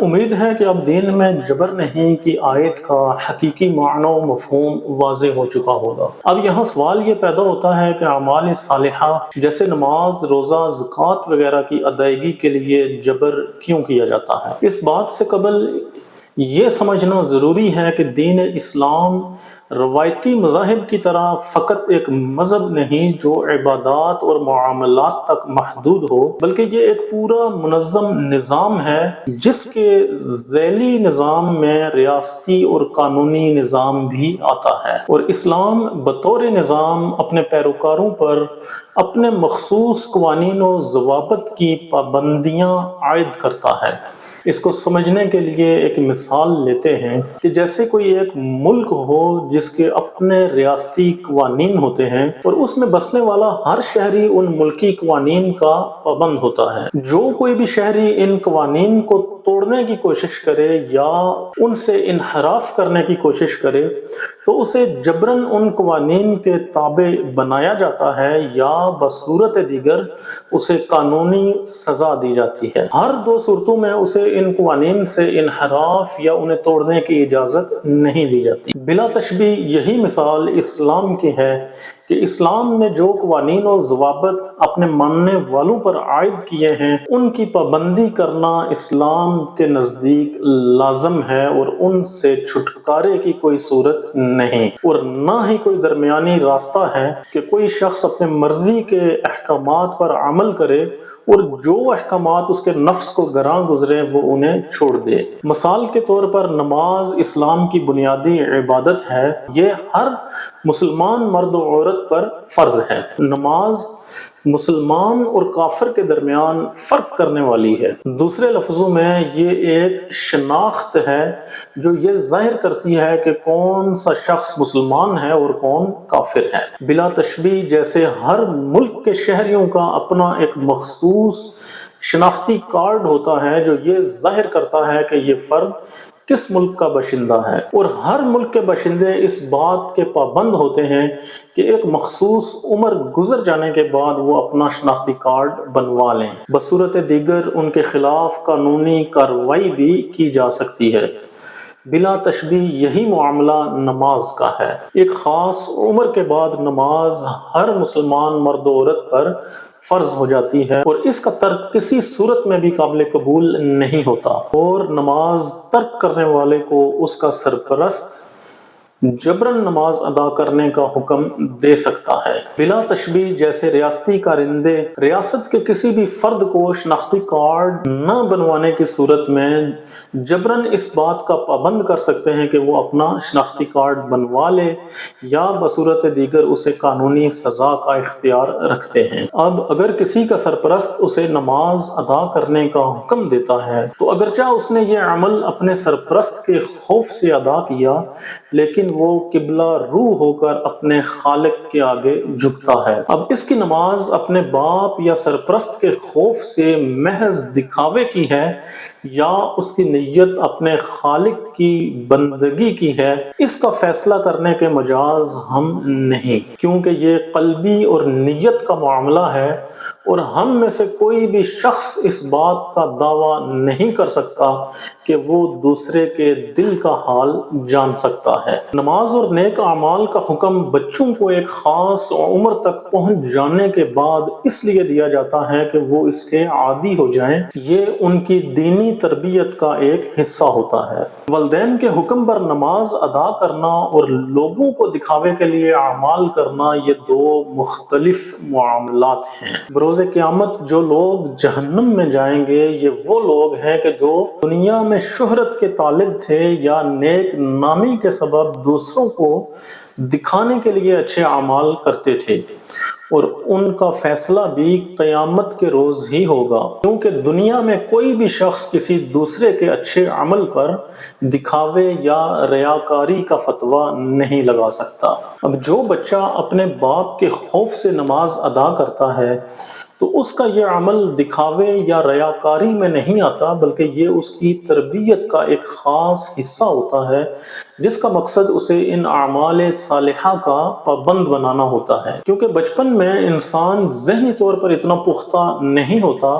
امید ہے کہ اب دین میں جبر نہیں کی آیت کا حقیقی معنی و مفہوم واضح ہو چکا ہوگا۔ اب یہاں سوال یہ پیدا ہوتا ہے کہ اعمال صالحہ جیسے نماز، روزہ، زکوٰۃ وغیرہ کی ادائیگی کے لیے جبر کیوں کیا جاتا ہے؟ اس بات سے قبل یہ سمجھنا ضروری ہے کہ دین اسلام روایتی مذاہب کی طرح فقط ایک مذہب نہیں جو عبادات اور معاملات تک محدود ہو، بلکہ یہ ایک پورا منظم نظام ہے جس کے ذیلی نظام میں ریاستی اور قانونی نظام بھی آتا ہے، اور اسلام بطور نظام اپنے پیروکاروں پر اپنے مخصوص قوانین و ضوابط کی پابندیاں عائد کرتا ہے۔ اس کو سمجھنے کے لیے ایک مثال لیتے ہیں کہ جیسے کوئی ایک ملک ہو جس کے اپنے ریاستی قوانین ہوتے ہیں اور اس میں بسنے والا ہر شہری ان ملکی قوانین کا پابند ہوتا ہے۔ جو کوئی بھی شہری ان قوانین کو توڑنے کی کوشش کرے یا ان سے انحراف کرنے کی کوشش کرے تو اسے جبراً ان قوانین کے تابع بنایا جاتا ہے یا بصورت دیگر اسے قانونی سزا دی جاتی ہے۔ ہر دو صورتوں میں اسے ان قوانین سے انحراف یا انہیں توڑنے کی اجازت نہیں دی جاتی۔ بلا تشبیہ یہی مثال اسلام کی ہے کہ اسلام نے جو قوانین و ضوابط اپنے ماننے والوں پر عائد کیے ہیں ان کی پابندی کرنا اسلام کے نزدیک لازم ہے، اور ان سے چھٹکارے کی کوئی صورت نہیں، اور نہ ہی کوئی درمیانی راستہ ہے کہ کوئی شخص اپنے مرضی کے احکامات پر عمل کرے اور جو احکامات اس کے نفس کو گراں گزرے وہ انہیں چھوڑ دے۔ مثال کے طور پر نماز اسلام کی بنیادی عبادت ہے، یہ ہر مسلمان مرد و عورت پر فرض ہے۔ نماز مسلمان اور کافر کے درمیان فرق کرنے والی ہے۔ دوسرے لفظوں میں یہ ایک شناخت ہے جو یہ ظاہر کرتی ہے کہ کون سا شخص مسلمان ہے اور کون کافر ہے۔ بلا تشبیہ جیسے ہر ملک کے شہریوں کا اپنا ایک مخصوص شناختی کارڈ ہوتا ہے جو یہ ظاہر کرتا ہے کہ یہ فرد کس ملک کا باشندہ ہے، اور ہر ملک کے باشندے اس بات کے پابند ہوتے ہیں کہ ایک مخصوص عمر گزر جانے کے بعد وہ اپنا شناختی کارڈ بنوا لیں، بصورت دیگر ان کے خلاف قانونی کارروائی بھی کی جا سکتی ہے۔ بلا تشبیہ یہی معاملہ نماز کا ہے۔ ایک خاص عمر کے بعد نماز ہر مسلمان مرد و عورت پر فرض ہو جاتی ہے، اور اس کا ترک کسی صورت میں بھی قابل قبول نہیں ہوتا، اور نماز ترک کرنے والے کو اس کا سرپرست جبراً نماز ادا کرنے کا حکم دے سکتا ہے۔ بلا تشبیہ جیسے ریاستی کارندے ریاست کے کسی بھی فرد کو شناختی کارڈ نہ بنوانے کی صورت میں جبراً اس بات کا پابند کر سکتے ہیں کہ وہ اپنا شناختی کارڈ بنوا لے یا بصورت دیگر اسے قانونی سزا کا اختیار رکھتے ہیں۔ اب اگر کسی کا سرپرست اسے نماز ادا کرنے کا حکم دیتا ہے تو اگرچہ اس نے یہ عمل اپنے سرپرست کے خوف سے ادا کیا، لیکن وہ قبلہ رو ہو کر اپنے خالق کے آگے جھکتا ہے۔ اب اس کی نماز اپنے باپ یا سرپرست کے خوف سے محض دکھاوے کی ہے یا اس کی نیت اپنے خالق کی بندگی کی ہے، اس کا فیصلہ کرنے کے مجاز ہم نہیں، کیونکہ یہ قلبی اور نیت کا معاملہ ہے، اور ہم میں سے کوئی بھی شخص اس بات کا دعویٰ نہیں کر سکتا کہ وہ دوسرے کے دل کا حال جان سکتا ہے۔ نماز اور نیک اعمال کا حکم بچوں کو ایک خاص عمر تک پہنچ جانے کے بعد اس لیے دیا جاتا ہے کہ وہ اس کے عادی ہو جائیں، یہ ان کی دینی تربیت کا ایک حصہ ہوتا ہے۔ والدین کے حکم پر نماز ادا کرنا اور لوگوں کو دکھاوے کے لیے اعمال کرنا یہ دو مختلف معاملات ہیں۔ بروز قیامت جو لوگ جہنم میں جائیں گے یہ وہ لوگ ہیں کہ جو دنیا میں شہرت کے طالب تھے یا نیک نامی کے سبب دوسروں کو دکھانے کے لیے اچھے اعمال کرتے تھے، اور ان کا فیصلہ بھی قیامت کے روز ہی ہوگا، کیونکہ دنیا میں کوئی بھی شخص کسی دوسرے کے اچھے عمل پر دکھاوے یا ریاکاری کا فتویٰ نہیں لگا سکتا۔ اب جو بچہ اپنے باپ کے خوف سے نماز ادا کرتا ہے تو اس کا یہ عمل دکھاوے یا ریاکاری میں نہیں آتا، بلکہ یہ اس کی تربیت کا ایک خاص حصہ ہوتا ہے، جس کا مقصد اسے ان اعمال صالحہ کا پابند بنانا ہوتا ہے۔ کیونکہ بچپن میں انسان ذہنی طور پر اتنا پختہ نہیں ہوتا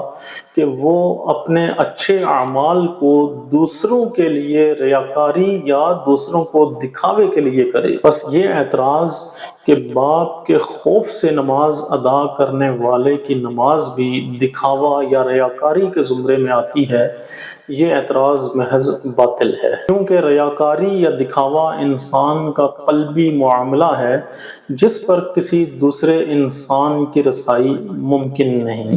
کہ وہ اپنے اچھے اعمال کو دوسروں کے لیے ریاکاری یا دوسروں کو دکھاوے کے لیے کرے۔ بس یہ اعتراض کہ باپ کے خوف سے نماز ادا کرنے والے کی نماز بھی دکھاوا یا ریاکاری کے زمرے میں آتی ہے، یہ اعتراض محض باطل ہے، کیونکہ ریاکاری یا دکھاوا انسان کا قلبی معاملہ ہے جس پر کسی دوسرے انسان کی رسائی ممکن نہیں۔